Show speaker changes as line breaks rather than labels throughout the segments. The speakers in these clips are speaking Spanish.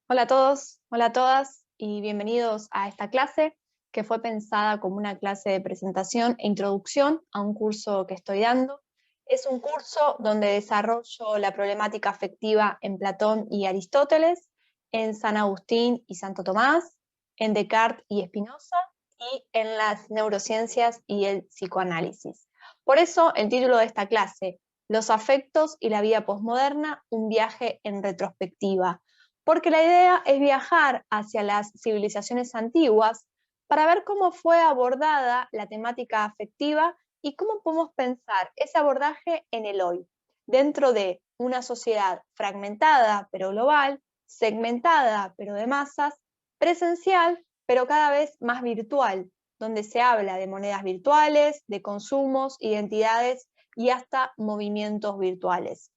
Hola a todos, hola a todas y bienvenidos a esta clase que fue pensada como una clase de presentación e introducción a un curso que estoy dando. Es un curso donde desarrollo la problemática afectiva en Platón y Aristóteles, en San Agustín y Santo Tomás, en Descartes y Spinoza y en las neurociencias y el psicoanálisis. Por eso el título de esta clase, Los afectos y la vida posmoderna, un viaje en retrospectiva, porque la idea es viajar hacia las civilizaciones antiguas para ver cómo fue abordada la temática afectiva y cómo podemos pensar ese abordaje en el hoy, dentro de una sociedad fragmentada pero global, segmentada pero de masas, presencial pero cada vez más virtual, donde se habla de monedas virtuales, de consumos, identidades y hasta movimientos virtuales.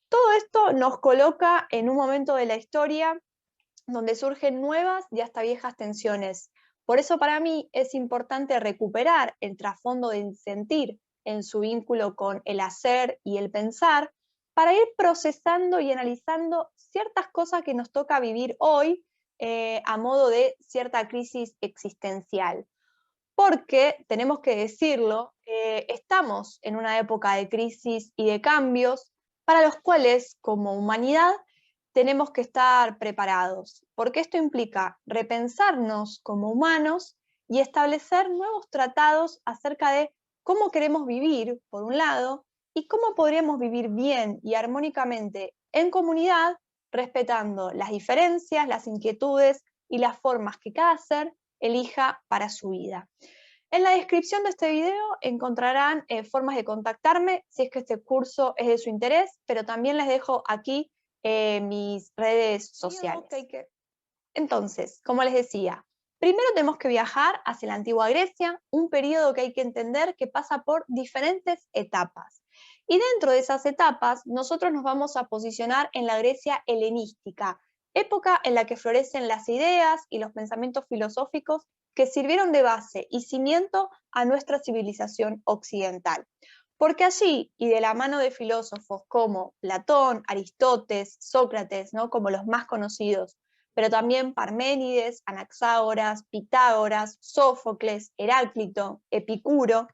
Todo esto nos coloca en un momento de la historia donde surgen nuevas y hasta viejas tensiones. Por eso para mí es importante recuperar el trasfondo del sentir en su vínculo con el hacer y el pensar para ir procesando y analizando ciertas cosas que nos toca vivir hoy a modo de cierta crisis existencial. Porque, tenemos que decirlo, estamos en una época de crisis y de cambios para los cuales, como humanidad, tenemos que estar preparados, porque esto implica repensarnos como humanos y establecer nuevos tratados acerca de cómo queremos vivir, por un lado, y cómo podríamos vivir bien y armónicamente en comunidad, respetando las diferencias, las inquietudes y las formas que cada ser elija para su vida. En la descripción de este video encontrarán formas de contactarme si es que este curso es de su interés, pero también les dejo aquí mis redes sociales. Entonces, como les decía, primero tenemos que viajar hacia la antigua Grecia, un periodo que hay que entender que pasa por diferentes etapas. Y dentro de esas etapas, nosotros nos vamos a posicionar en la Grecia helenística, época en la que florecen las ideas y los pensamientos filosóficos que sirvieron de base y cimiento a nuestra civilización occidental. Porque allí, y de la mano de filósofos como Platón, Aristóteles, Sócrates, ¿no?, como los más conocidos, pero también Parménides, Anaxágoras, Pitágoras, Sófocles, Heráclito, Epicuro,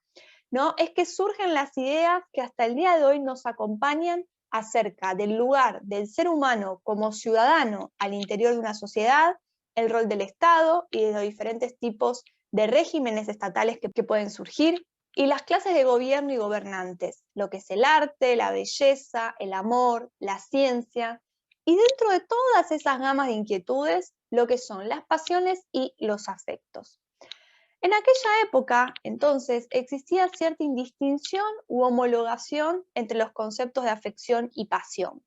¿no? Es que surgen las ideas que hasta el día de hoy nos acompañan acerca del lugar del ser humano como ciudadano al interior de una sociedad, el rol del Estado y de los diferentes tipos de regímenes estatales que pueden surgir, y las clases de gobierno y gobernantes, lo que es el arte, la belleza, el amor, la ciencia, y dentro de todas esas gamas de inquietudes, lo que son las pasiones y los afectos. En aquella época, entonces, existía cierta indistinción u homologación entre los conceptos de afección y pasión,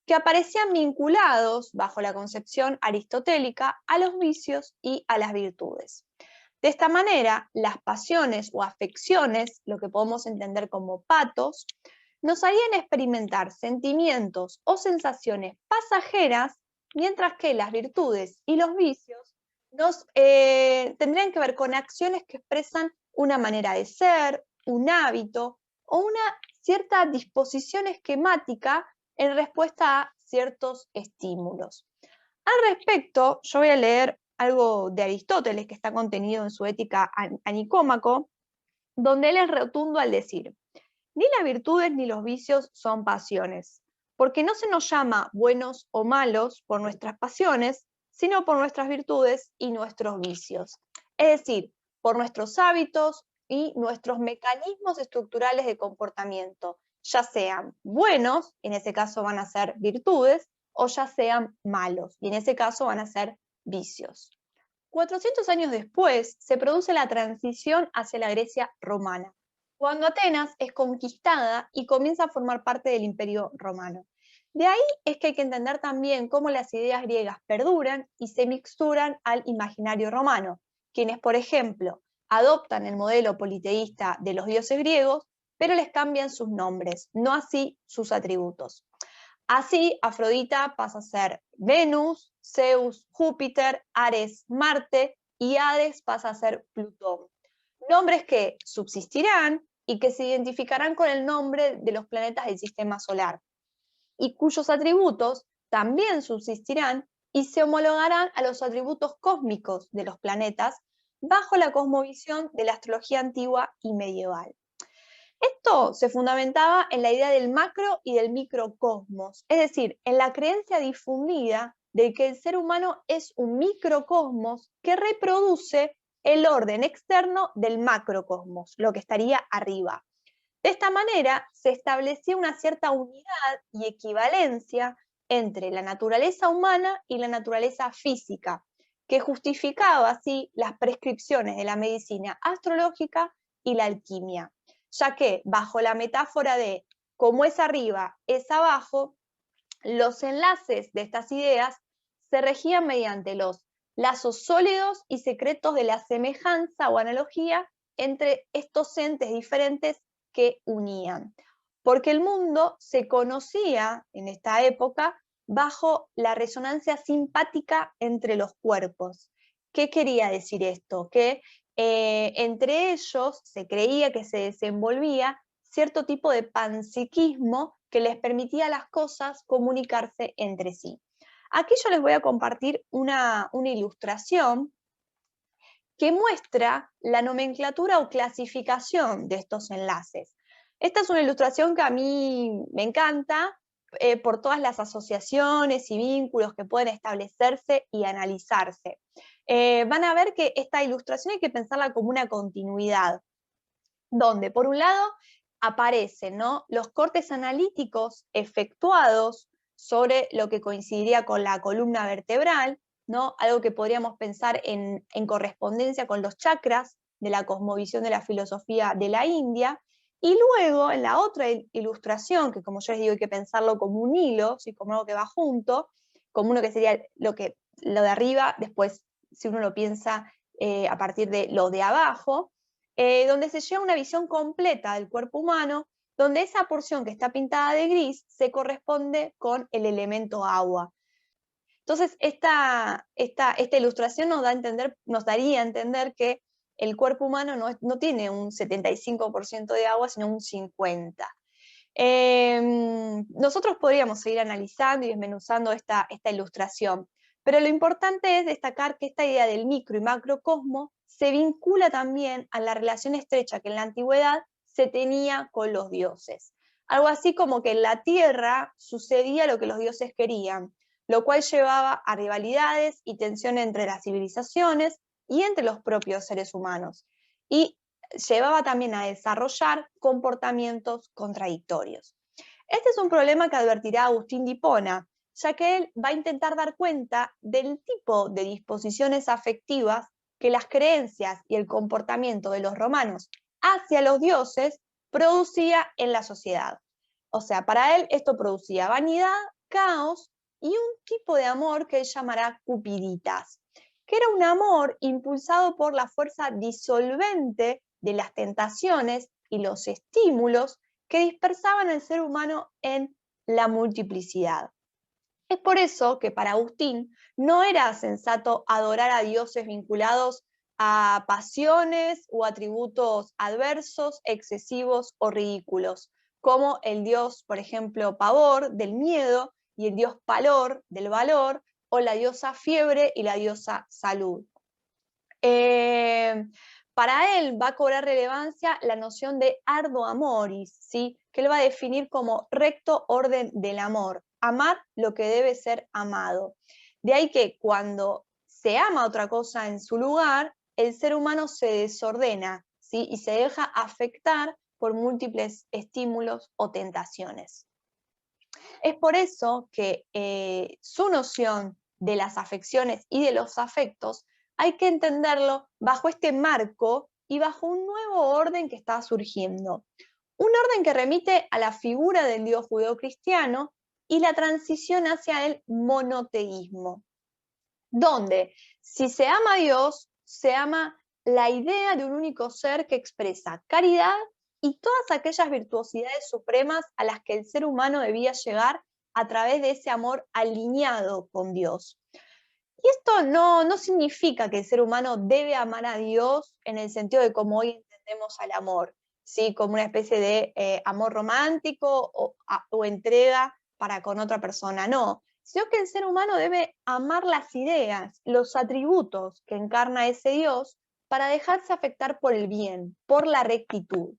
que aparecían vinculados, bajo la concepción aristotélica, a los vicios y a las virtudes. De esta manera, las pasiones o afecciones, lo que podemos entender como patos, nos harían experimentar sentimientos o sensaciones pasajeras, mientras que las virtudes y los vicios nos tendrían que ver con acciones que expresan una manera de ser, un hábito o una cierta disposición esquemática en respuesta a ciertos estímulos. Al respecto, yo voy a leer algo de Aristóteles que está contenido en su Ética a Nicómaco, donde él es rotundo al decir: ni las virtudes ni los vicios son pasiones, porque no se nos llama buenos o malos por nuestras pasiones, sino por nuestras virtudes y nuestros vicios. Es decir, por nuestros hábitos y nuestros mecanismos estructurales de comportamiento, ya sean buenos, en ese caso van a ser virtudes, o ya sean malos, y en ese caso van a ser vicios. 400 años después se produce la transición hacia la Grecia romana, cuando Atenas es conquistada y comienza a formar parte del Imperio Romano. De ahí es que hay que entender también cómo las ideas griegas perduran y se mixturan al imaginario romano, quienes, por ejemplo, adoptan el modelo politeísta de los dioses griegos, pero les cambian sus nombres, no así sus atributos. Así, Afrodita pasa a ser Venus, Zeus, Júpiter, Ares, Marte, y Hades pasa a ser Plutón. Nombres que subsistirán y que se identificarán con el nombre de los planetas del sistema solar, y cuyos atributos también subsistirán y se homologarán a los atributos cósmicos de los planetas bajo la cosmovisión de la astrología antigua y medieval. Esto se fundamentaba en la idea del macro y del microcosmos, es decir, en la creencia difundida de que el ser humano es un microcosmos que reproduce el orden externo del macrocosmos, lo que estaría arriba. De esta manera se establecía una cierta unidad y equivalencia entre la naturaleza humana y la naturaleza física, que justificaba así las prescripciones de la medicina astrológica y la alquimia, ya que bajo la metáfora de como es arriba, es abajo, los enlaces de estas ideas se regían mediante los lazos sólidos y secretos de la semejanza o analogía entre estos entes diferentes que unían. Porque el mundo se conocía en esta época bajo la resonancia simpática entre los cuerpos. ¿Qué quería decir esto? Que entre ellos se creía que se desenvolvía cierto tipo de panpsiquismo que les permitía a las cosas comunicarse entre sí. Aquí yo les voy a compartir una ilustración que muestra la nomenclatura o clasificación de estos enlaces. Esta es una ilustración que a mí me encanta por todas las asociaciones y vínculos que pueden establecerse y analizarse. Van a ver que esta ilustración hay que pensarla como una continuidad, donde por un lado aparecen, ¿no?, los cortes analíticos efectuados sobre lo que coincidiría con la columna vertebral, ¿no?, algo que podríamos pensar en correspondencia con los chakras de la cosmovisión de la filosofía de la India, y luego en la otra ilustración, que como yo les digo hay que pensarlo como un hilo, ¿sí?, como algo que va junto, como uno que sería lo de arriba, después si uno lo piensa a partir de lo de abajo, donde se lleva una visión completa del cuerpo humano, donde esa porción que está pintada de gris se corresponde con el elemento agua. Entonces, esta ilustración nos daría a entender que el cuerpo humano no tiene un 75% de agua, sino un 50%. Nosotros podríamos seguir analizando y desmenuzando esta ilustración, pero lo importante es destacar que esta idea del micro y macrocosmo se vincula también a la relación estrecha que en la antigüedad se tenía con los dioses. Algo así como que en la tierra sucedía lo que los dioses querían, lo cual llevaba a rivalidades y tensión entre las civilizaciones y entre los propios seres humanos. Y llevaba también a desarrollar comportamientos contradictorios. Este es un problema que advertirá Agustín de Hipona, ya que él va a intentar dar cuenta del tipo de disposiciones afectivas que las creencias y el comportamiento de los romanos hacia los dioses producía en la sociedad. O sea, para él esto producía vanidad, caos y un tipo de amor que él llamará cupiditas, que era un amor impulsado por la fuerza disolvente de las tentaciones y los estímulos que dispersaban al ser humano en la multiplicidad. Es por eso que para Agustín no era sensato adorar a dioses vinculados a pasiones o atributos adversos, excesivos o ridículos, como el dios, por ejemplo, Pavor, del miedo, y el dios Palor, del valor, o la diosa Fiebre y la diosa Salud. Para él va a cobrar relevancia la noción de arduo amoris, ¿sí?, que él va a definir como recto orden del amor, amar lo que debe ser amado. De ahí que cuando se ama otra cosa en su lugar, el ser humano se desordena, ¿sí?, y se deja afectar por múltiples estímulos o tentaciones. Es por eso que su noción de las afecciones y de los afectos hay que entenderlo bajo este marco y bajo un nuevo orden que está surgiendo. Un orden que remite a la figura del Dios judeocristiano y la transición hacia el monoteísmo, donde si se ama a Dios, se ama la idea de un único ser que expresa caridad y todas aquellas virtuosidades supremas a las que el ser humano debía llegar a través de ese amor alineado con Dios. Y esto no significa que el ser humano debe amar a Dios en el sentido de como hoy entendemos al amor, ¿sí?, como una especie de amor romántico o entrega para con otra persona. No, sino que el ser humano debe amar las ideas, los atributos que encarna ese Dios para dejarse afectar por el bien, por la rectitud.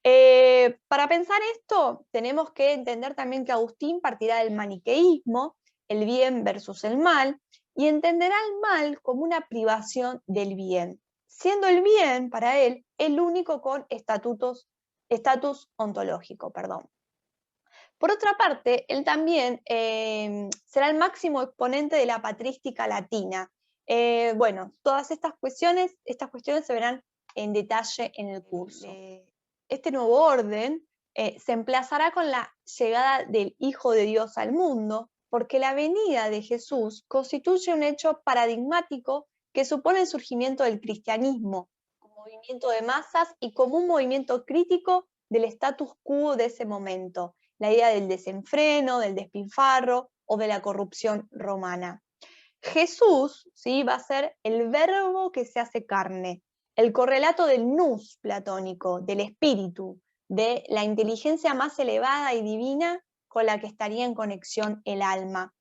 Para pensar esto, tenemos que entender también que Agustín partirá del maniqueísmo, el bien versus el mal, y entenderá el mal como una privación del bien, siendo el bien para él el único con estatus ontológico. Perdón. Por otra parte, él también será el máximo exponente de la patrística latina. Bueno, todas estas cuestiones se verán en detalle en el curso. Este nuevo orden se emplazará con la llegada del Hijo de Dios al mundo, porque la venida de Jesús constituye un hecho paradigmático que supone el surgimiento del cristianismo como movimiento de masas y como un movimiento crítico del status quo de ese momento, la idea del desenfreno, del despilfarro o de la corrupción romana. Jesús, ¿sí?, va a ser el verbo que se hace carne, el correlato del nous platónico, del espíritu, de la inteligencia más elevada y divina con la que estaría en conexión el alma.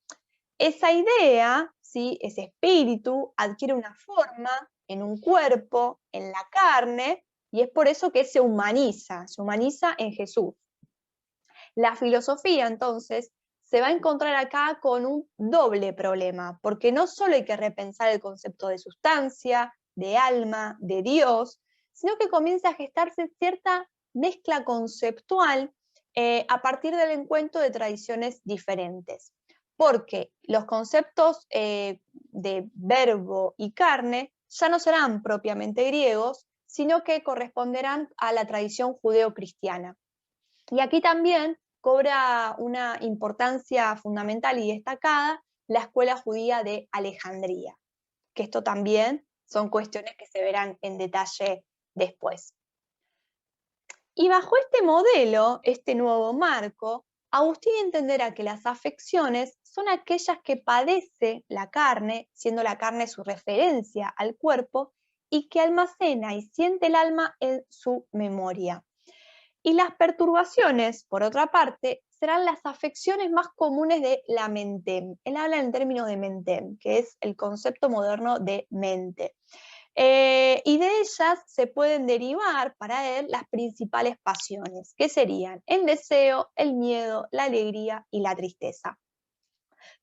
Esa idea, ¿sí?, ese espíritu, adquiere una forma en un cuerpo, en la carne, y es por eso que se humaniza en Jesús. La filosofía, entonces, se va a encontrar acá con un doble problema, porque no solo hay que repensar el concepto de sustancia, de alma, de Dios, sino que comienza a gestarse cierta mezcla conceptual a partir del encuentro de tradiciones diferentes. Porque los conceptos de verbo y carne ya no serán propiamente griegos, sino que corresponderán a la tradición judeo-cristiana. Y aquí también cobra una importancia fundamental y destacada la escuela judía de Alejandría, que esto también son cuestiones que se verán en detalle después. Y bajo este modelo, este nuevo marco, Agustín entenderá que las afecciones son aquellas que padece la carne, siendo la carne su referencia al cuerpo, y que almacena y siente el alma en su memoria. Y las perturbaciones, por otra parte, serán las afecciones más comunes de la mentem. Él habla en términos de mentem, que es el concepto moderno de mente. Y de ellas se pueden derivar para él las principales pasiones, que serían el deseo, el miedo, la alegría y la tristeza.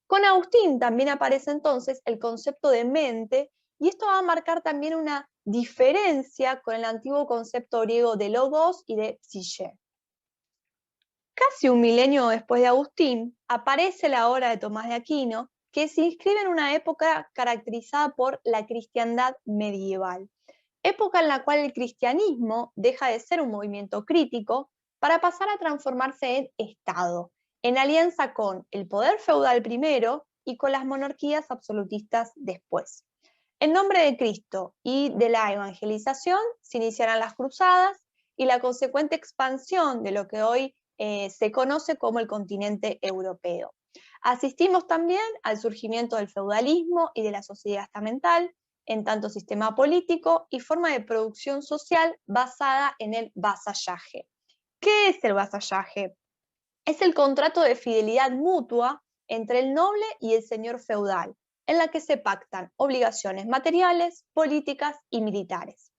Con Agustín también aparece entonces el concepto de mente, y esto va a marcar también una diferencia con el antiguo concepto griego de logos y de psique. Casi un milenio después de Agustín, aparece la obra de Tomás de Aquino, que se inscribe en una época caracterizada por la cristiandad medieval, época en la cual el cristianismo deja de ser un movimiento crítico para pasar a transformarse en Estado, en alianza con el poder feudal primero y con las monarquías absolutistas después. En nombre de Cristo y de la evangelización se iniciarán las cruzadas y la consecuente expansión de lo que hoy se conoce como el continente europeo. Asistimos también al surgimiento del feudalismo y de la sociedad estamental, en tanto sistema político y forma de producción social basada en el vasallaje. ¿Qué es el vasallaje? Es el contrato de fidelidad mutua entre el noble y el señor feudal, en la que se pactan obligaciones materiales, políticas y militares.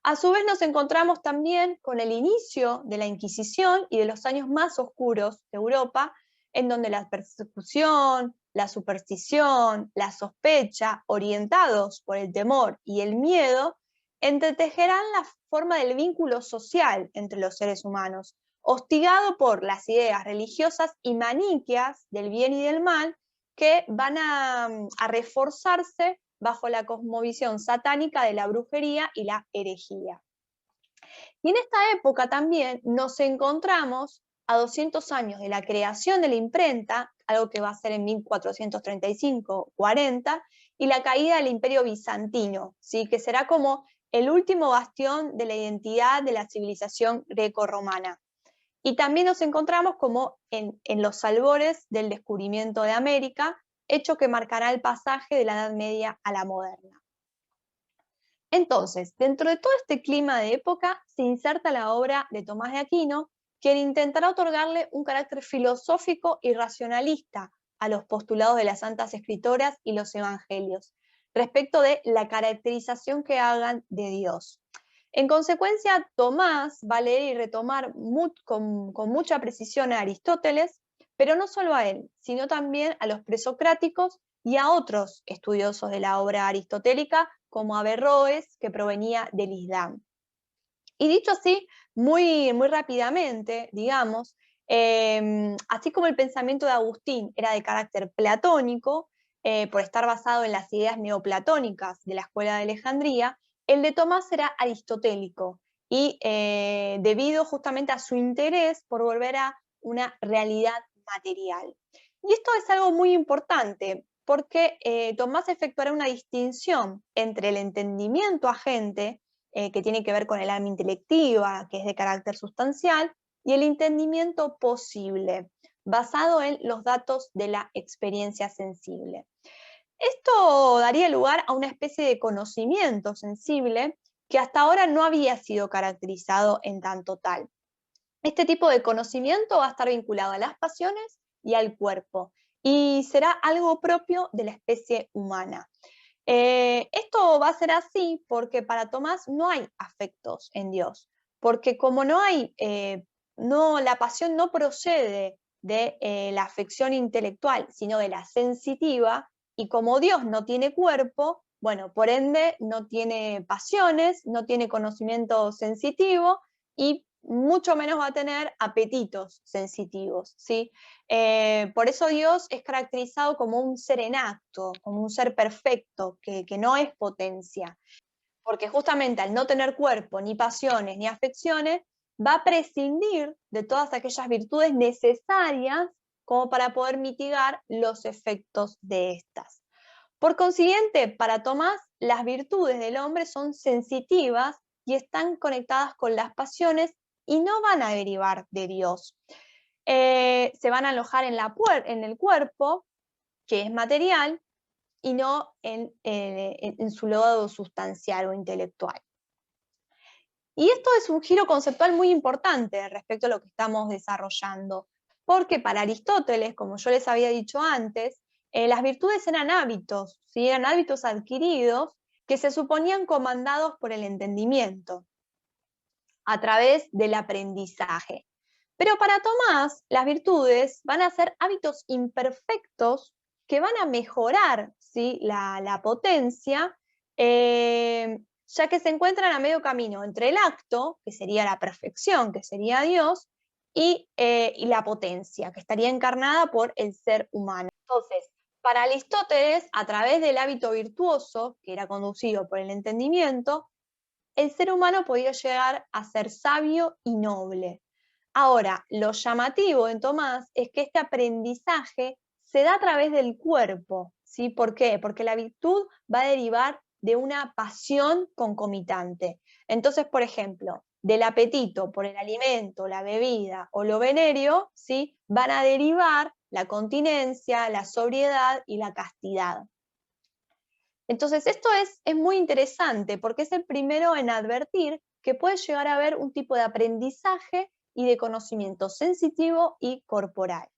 A su vez nos encontramos también con el inicio de la Inquisición y de los años más oscuros de Europa, en donde la persecución, la superstición, la sospecha, orientados por el temor y el miedo, entretejerán la forma del vínculo social entre los seres humanos, hostigado por las ideas religiosas y maniqueas del bien y del mal, que van a reforzarse bajo la cosmovisión satánica de la brujería y la herejía. Y en esta época también nos encontramos a 200 años de la creación de la imprenta, algo que va a ser en 1435-40, y la caída del Imperio Bizantino, ¿sí?, que será como el último bastión de la identidad de la civilización greco-romana. Y también nos encontramos como en los albores del descubrimiento de América, hecho que marcará el pasaje de la Edad Media a la moderna. Entonces, dentro de todo este clima de época, se inserta la obra de Tomás de Aquino, quien intentará otorgarle un carácter filosófico y racionalista a los postulados de las santas escritoras y los evangelios, respecto de la caracterización que hagan de Dios. En consecuencia, Tomás va a leer y retomar con mucha precisión a Aristóteles, pero no solo a él, sino también a los presocráticos y a otros estudiosos de la obra aristotélica, como Averroes, que provenía del Islam. Y dicho así, muy rápidamente, digamos, así como el pensamiento de Agustín era de carácter platónico, por estar basado en las ideas neoplatónicas de la escuela de Alejandría, el de Tomás era aristotélico, y debido justamente a su interés por volver a una realidad material. Y esto es algo muy importante, porque Tomás efectuará una distinción entre el entendimiento agente, que tiene que ver con el alma intelectiva, que es de carácter sustancial, y el entendimiento posible, basado en los datos de la experiencia sensible. Esto daría lugar a una especie de conocimiento sensible que hasta ahora no había sido caracterizado en tanto tal. Este tipo de conocimiento va a estar vinculado a las pasiones y al cuerpo, y será algo propio de la especie humana. Esto va a ser así porque para Tomás no hay afectos en Dios, porque como no hay, la pasión no procede de la afección intelectual, sino de la sensitiva, y como Dios no tiene cuerpo, bueno, por ende no tiene pasiones, no tiene conocimiento sensitivo, y mucho menos va a tener apetitos sensitivos, ¿sí? Por eso Dios es caracterizado como un ser en acto, como un ser perfecto, que no es potencia, porque justamente al no tener cuerpo, ni pasiones, ni afecciones, va a prescindir de todas aquellas virtudes necesarias como para poder mitigar los efectos de estas. Por consiguiente, para Tomás, las virtudes del hombre son sensitivas y están conectadas con las pasiones y no van a derivar de Dios. Se van a alojar en el cuerpo, que es material, y no en su lado sustancial o intelectual. Y esto es un giro conceptual muy importante respecto a lo que estamos desarrollando, porque para Aristóteles, como yo les había dicho antes, las virtudes eran hábitos, ¿sí? Eran hábitos adquiridos que se suponían comandados por el entendimiento, a través del aprendizaje. Pero para Tomás, las virtudes van a ser hábitos imperfectos que van a mejorar, ¿sí?, la potencia, ya que se encuentran a medio camino entre el acto, que sería la perfección, que sería Dios, y la potencia, que estaría encarnada por el ser humano. Entonces, para Aristóteles, a través del hábito virtuoso, que era conducido por el entendimiento, el ser humano podía llegar a ser sabio y noble. Ahora, lo llamativo en Tomás es que este aprendizaje se da a través del cuerpo, ¿sí? ¿Por qué? Porque la virtud va a derivar de una pasión concomitante. Entonces, por ejemplo, del apetito por el alimento, la bebida o lo venéreo, ¿sí?, van a derivar la continencia, la sobriedad y la castidad. Entonces, esto es muy interesante porque es el primero en advertir que puede llegar a haber un tipo de aprendizaje y de conocimiento sensitivo y corporal.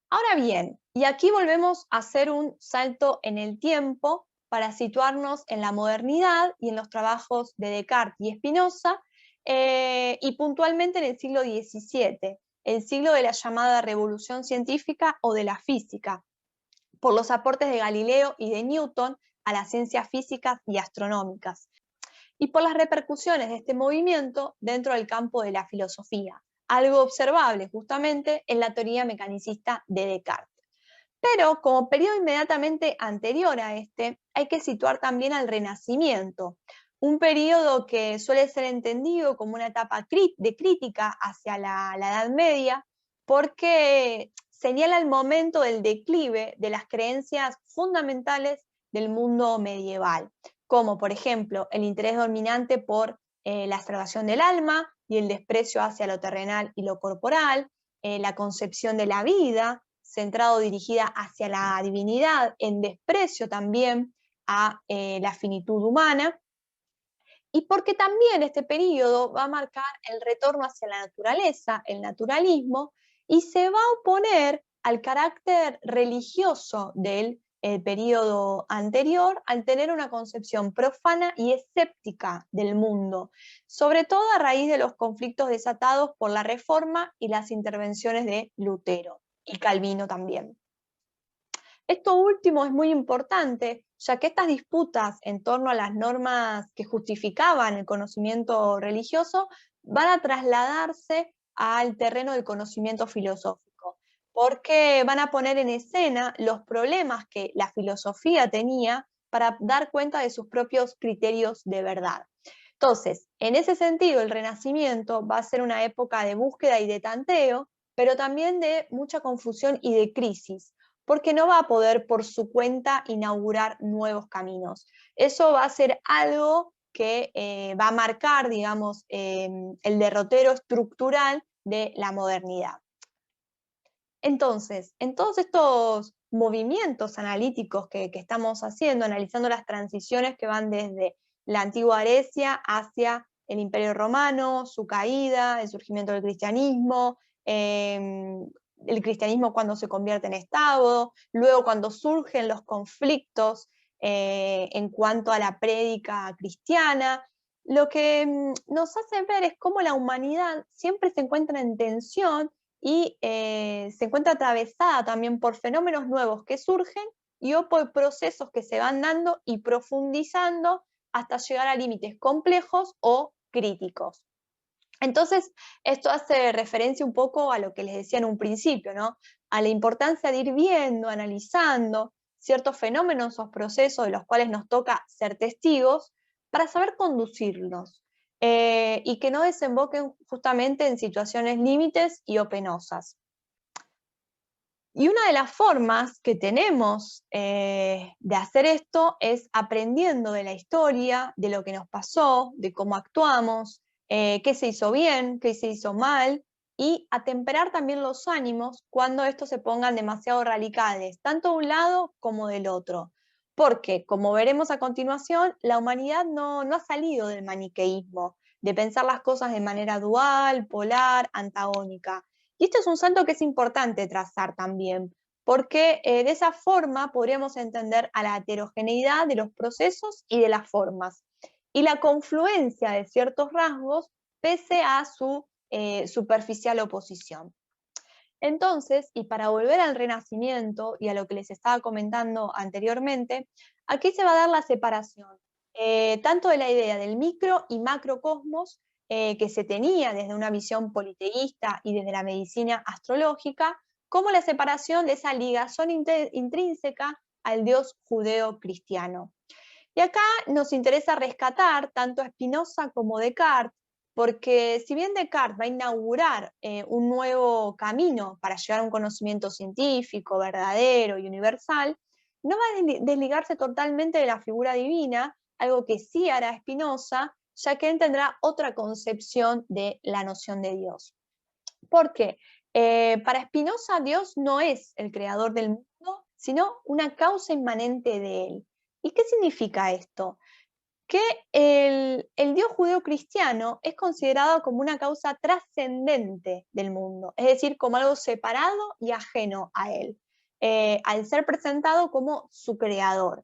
Ahora bien, y aquí volvemos a hacer un salto en el tiempo para situarnos en la modernidad y en los trabajos de Descartes y Spinoza, y puntualmente en el siglo XVII, el siglo de la llamada revolución científica o de la física, por los aportes de Galileo y de Newton a las ciencias físicas y astronómicas, y por las repercusiones de este movimiento dentro del campo de la filosofía, algo observable justamente en la teoría mecanicista de Descartes. Pero como periodo inmediatamente anterior a este, hay que situar también al Renacimiento, un periodo que suele ser entendido como una etapa de crítica hacia la Edad Media, porque señala el momento del declive de las creencias fundamentales del mundo medieval, como por ejemplo el interés dominante por la salvación del alma y el desprecio hacia lo terrenal y lo corporal, la concepción de la vida, centrado dirigida hacia la divinidad, en desprecio también a la finitud humana, y porque también este periodo va a marcar el retorno hacia la naturaleza, el naturalismo, y se va a oponer al carácter religioso del periodo anterior, al tener una concepción profana y escéptica del mundo, sobre todo a raíz de los conflictos desatados por la Reforma y las intervenciones de Lutero y Calvino también. Esto último es muy importante, ya que estas disputas en torno a las normas que justificaban el conocimiento religioso van a trasladarse al terreno del conocimiento filosófico, porque van a poner en escena los problemas que la filosofía tenía para dar cuenta de sus propios criterios de verdad. Entonces, en ese sentido, el Renacimiento va a ser una época de búsqueda y de tanteo, pero también de mucha confusión y de crisis, porque no va a poder por su cuenta inaugurar nuevos caminos. Eso va a ser algo que va a marcar, digamos, el derrotero estructural de la modernidad. Entonces, en todos estos movimientos analíticos que estamos haciendo, analizando las transiciones que van desde la antigua Grecia hacia el Imperio Romano, su caída, el surgimiento del cristianismo, el cristianismo cuando se convierte en Estado, luego cuando surgen los conflictos en cuanto a la prédica cristiana, lo que nos hace ver es cómo la humanidad siempre se encuentra en tensión y se encuentra atravesada también por fenómenos nuevos que surgen y o por procesos que se van dando y profundizando hasta llegar a límites complejos o críticos. Entonces, esto hace referencia un poco a lo que les decía en un principio, ¿no? A la importancia de ir viendo, analizando ciertos fenómenos o procesos de los cuales nos toca ser testigos para saber conducirlos y que no desemboquen justamente en situaciones límites y o penosas. Y una de las formas que tenemos de hacer esto es aprendiendo de la historia, de lo que nos pasó, de cómo actuamos, qué se hizo bien, qué se hizo mal, y atemperar también los ánimos cuando estos se pongan demasiado radicales, tanto de un lado como del otro. Porque, como veremos a continuación, la humanidad no ha salido del maniqueísmo, de pensar las cosas de manera dual, polar, antagónica. Y este es un salto que es importante trazar también, porque de esa forma podríamos entender a la heterogeneidad de los procesos y de las formas, y la confluencia de ciertos rasgos pese a su superficial oposición. Entonces, y para volver al Renacimiento y a lo que les estaba comentando anteriormente, aquí se va a dar la separación, tanto de la idea del micro y macrocosmos que se tenía desde una visión politeísta y desde la medicina astrológica, como la separación de esa ligación intrínseca al Dios judeo-cristiano. Y acá nos interesa rescatar tanto a Spinoza como Descartes, porque si bien Descartes va a inaugurar un nuevo camino para llegar a un conocimiento científico, verdadero y universal, no va a desligarse totalmente de la figura divina, algo que sí hará Spinoza, ya que él tendrá otra concepción de la noción de Dios. ¿Por qué? Para Spinoza, Dios no es el creador del mundo, sino una causa inmanente de él. ¿Y qué significa esto? Que el Dios judeo-cristiano es considerado como una causa trascendente del mundo, es decir, como algo separado y ajeno a él, al ser presentado como su creador.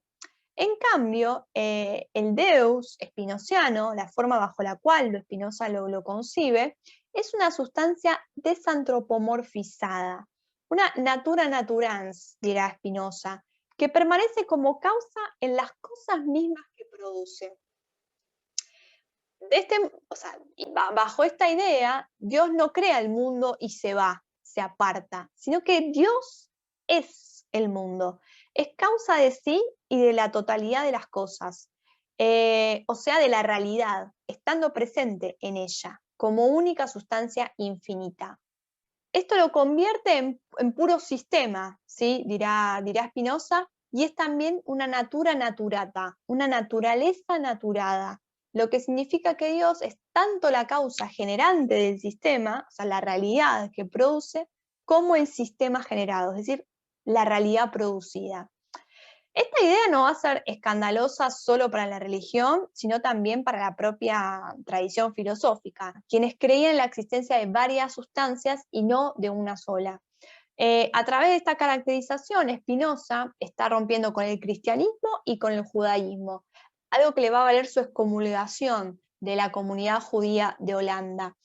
En cambio, el Deus spinociano, la forma bajo la cual Spinoza lo concibe, es una sustancia desantropomorfizada, una natura naturans, dirá Spinoza, que permanece como causa en las cosas mismas que produce. Bajo esta idea, Dios no crea el mundo y se va, se aparta, sino que Dios es el mundo, es causa de sí y de la totalidad de las cosas, o sea, de la realidad, estando presente en ella, como única sustancia infinita. Esto lo convierte en puro sistema, ¿sí? dirá Spinoza, y es también una natura naturata, una naturaleza naturada, lo que significa que Dios es tanto la causa generante del sistema, o sea, la realidad que produce, como el sistema generado, es decir, la realidad producida. Esta idea no va a ser escandalosa solo para la religión, sino también para la propia tradición filosófica, quienes creían en la existencia de varias sustancias y no de una sola. A través de esta caracterización, Spinoza está rompiendo con el cristianismo y con el judaísmo, algo que le va a valer su excomulgación de la comunidad judía de Holanda.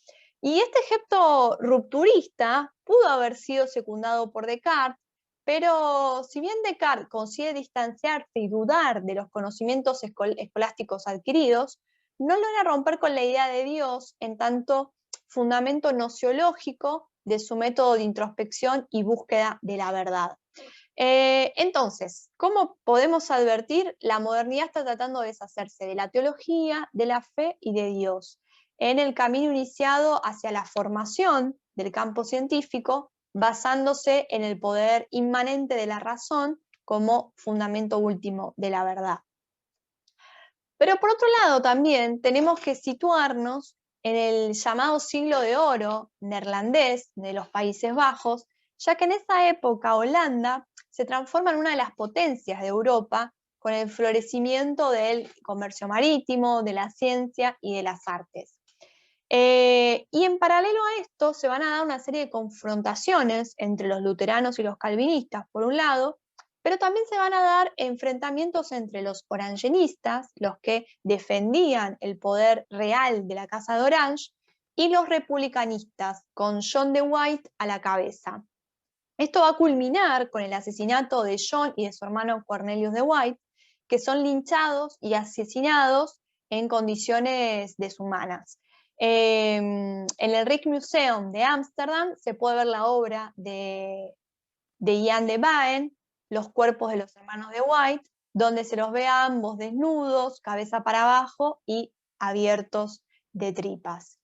Y este gesto rupturista pudo haber sido secundado por Descartes, pero si bien Descartes consigue distanciarse y dudar de los conocimientos escolásticos adquiridos, no logra romper con la idea de Dios en tanto fundamento nociológico de su método de introspección y búsqueda de la verdad. Entonces, ¿cómo podemos advertir? La modernidad está tratando de deshacerse de la teología, de la fe y de Dios, en el camino iniciado hacia la formación del campo científico, basándose en el poder inmanente de la razón como fundamento último de la verdad. Pero por otro lado también tenemos que situarnos en el llamado siglo de oro neerlandés de los Países Bajos, ya que en esa época Holanda se transforma en una de las potencias de Europa con el florecimiento del comercio marítimo, de la ciencia y de las artes. Y en paralelo a esto se van a dar una serie de confrontaciones entre los luteranos y los calvinistas, por un lado, pero también se van a dar enfrentamientos entre los orangenistas, los que defendían el poder real de la Casa de Orange, y los republicanistas, con John de Witt a la cabeza. Esto va a culminar con el asesinato de John y de su hermano Cornelius de Witt, que son linchados y asesinados en condiciones deshumanas. En el Rijksmuseum de Ámsterdam se puede ver la obra de Jan de Baen, Los cuerpos de los hermanos de White, donde se los ve a ambos desnudos, cabeza para abajo y abiertos de tripas.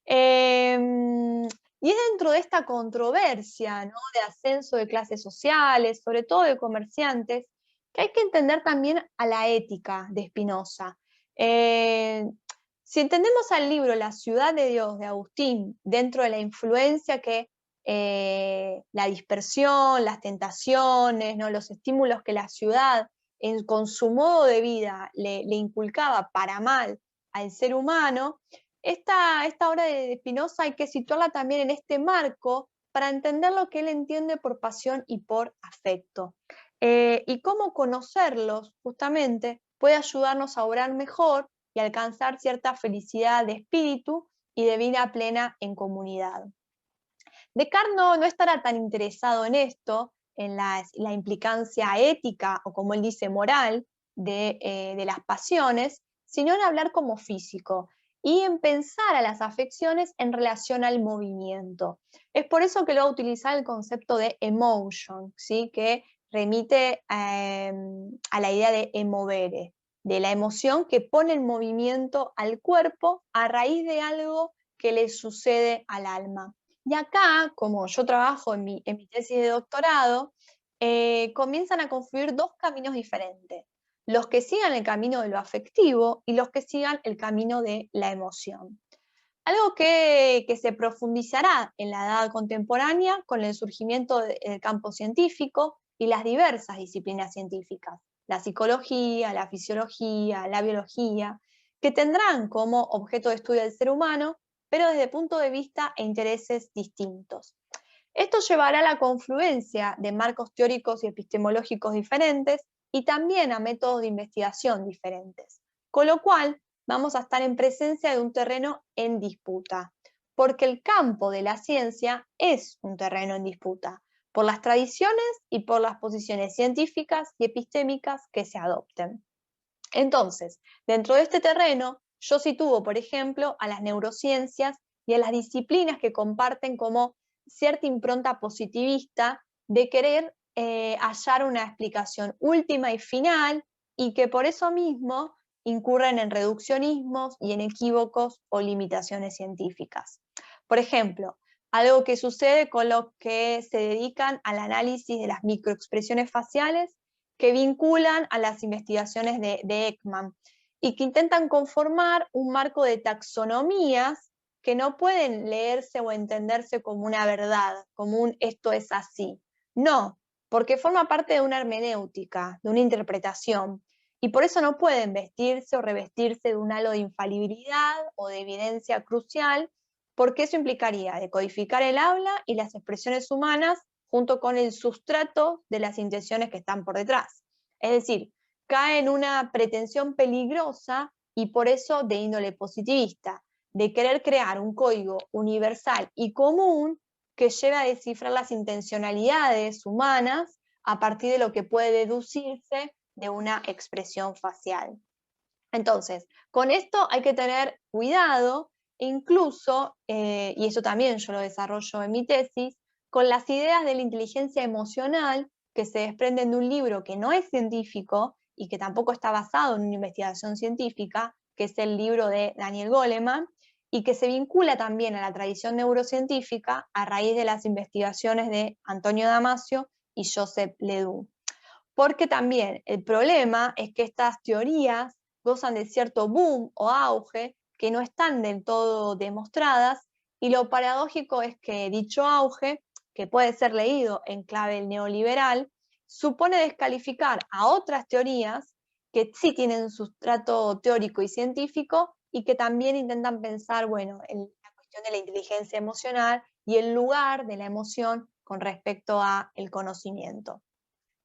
Y es dentro de esta controversia, ¿no?, de ascenso de clases sociales, sobre todo de comerciantes, que hay que entender también a la ética de Spinoza. Si entendemos al libro La ciudad de Dios de Agustín dentro de la influencia que la dispersión, las tentaciones, ¿no?, los estímulos que la ciudad con su modo de vida le inculcaba para mal al ser humano, esta obra de Spinoza hay que situarla también en este marco para entender lo que él entiende por pasión y por afecto. Y cómo conocerlos, justamente, puede ayudarnos a obrar mejor y alcanzar cierta felicidad de espíritu y de vida plena en comunidad. Descartes no estará tan interesado en esto, en la implicancia ética o, como él dice, moral de las pasiones, sino en hablar como físico y en pensar a las afecciones en relación al movimiento. Es por eso que lo va a utilizar el concepto de emotion, ¿sí?, que remite a la idea de emovere, de la emoción que pone en movimiento al cuerpo a raíz de algo que le sucede al alma. Y acá, como yo trabajo en mi tesis de doctorado, comienzan a confluir dos caminos diferentes: los que sigan el camino de lo afectivo y los que sigan el camino de la emoción. Algo que se profundizará en la edad contemporánea con el surgimiento del campo científico y las diversas disciplinas científicas, la psicología, la fisiología, la biología, que tendrán como objeto de estudio el ser humano, pero desde puntos de vista e intereses distintos. Esto llevará a la confluencia de marcos teóricos y epistemológicos diferentes y también a métodos de investigación diferentes, con lo cual vamos a estar en presencia de un terreno en disputa, porque el campo de la ciencia es un terreno en disputa, por las tradiciones y por las posiciones científicas y epistémicas que se adopten. Entonces, dentro de este terreno, yo sitúo, por ejemplo, a las neurociencias y a las disciplinas que comparten como cierta impronta positivista de querer hallar una explicación última y final, y que por eso mismo incurren en reduccionismos y en equívocos o limitaciones científicas. Por ejemplo, algo que sucede con los que se dedican al análisis de las microexpresiones faciales, que vinculan a las investigaciones de Ekman y que intentan conformar un marco de taxonomías que no pueden leerse o entenderse como una verdad, como un esto es así. No, porque forma parte de una hermenéutica, de una interpretación, y por eso no pueden vestirse o revestirse de un halo de infalibilidad o de evidencia crucial, porque eso implicaría decodificar el habla y las expresiones humanas junto con el sustrato de las intenciones que están por detrás. Es decir, cae en una pretensión peligrosa y por eso de índole positivista, de querer crear un código universal y común que lleve a descifrar las intencionalidades humanas a partir de lo que puede deducirse de una expresión facial. Entonces, con esto hay que tener cuidado, incluso, y eso también yo lo desarrollo en mi tesis, con las ideas de la inteligencia emocional que se desprenden de un libro que no es científico y que tampoco está basado en una investigación científica, que es el libro de Daniel Goleman, y que se vincula también a la tradición neurocientífica a raíz de las investigaciones de Antonio Damasio y Joseph Ledoux. Porque también el problema es que estas teorías gozan de cierto boom o auge que no están del todo demostradas, y lo paradójico es que dicho auge, que puede ser leído en clave neoliberal, supone descalificar a otras teorías que sí tienen un sustrato teórico y científico y que también intentan pensar, bueno, en la cuestión de la inteligencia emocional y el lugar de la emoción con respecto a el conocimiento.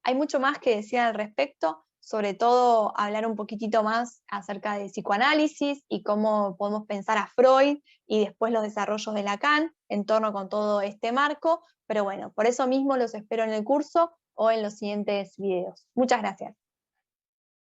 Hay mucho más que decir al respecto, sobre todo hablar un poquitito más acerca de psicoanálisis y cómo podemos pensar a Freud y después los desarrollos de Lacan en torno con todo este marco, pero bueno, por eso mismo los espero en el curso o en los siguientes videos. Muchas gracias.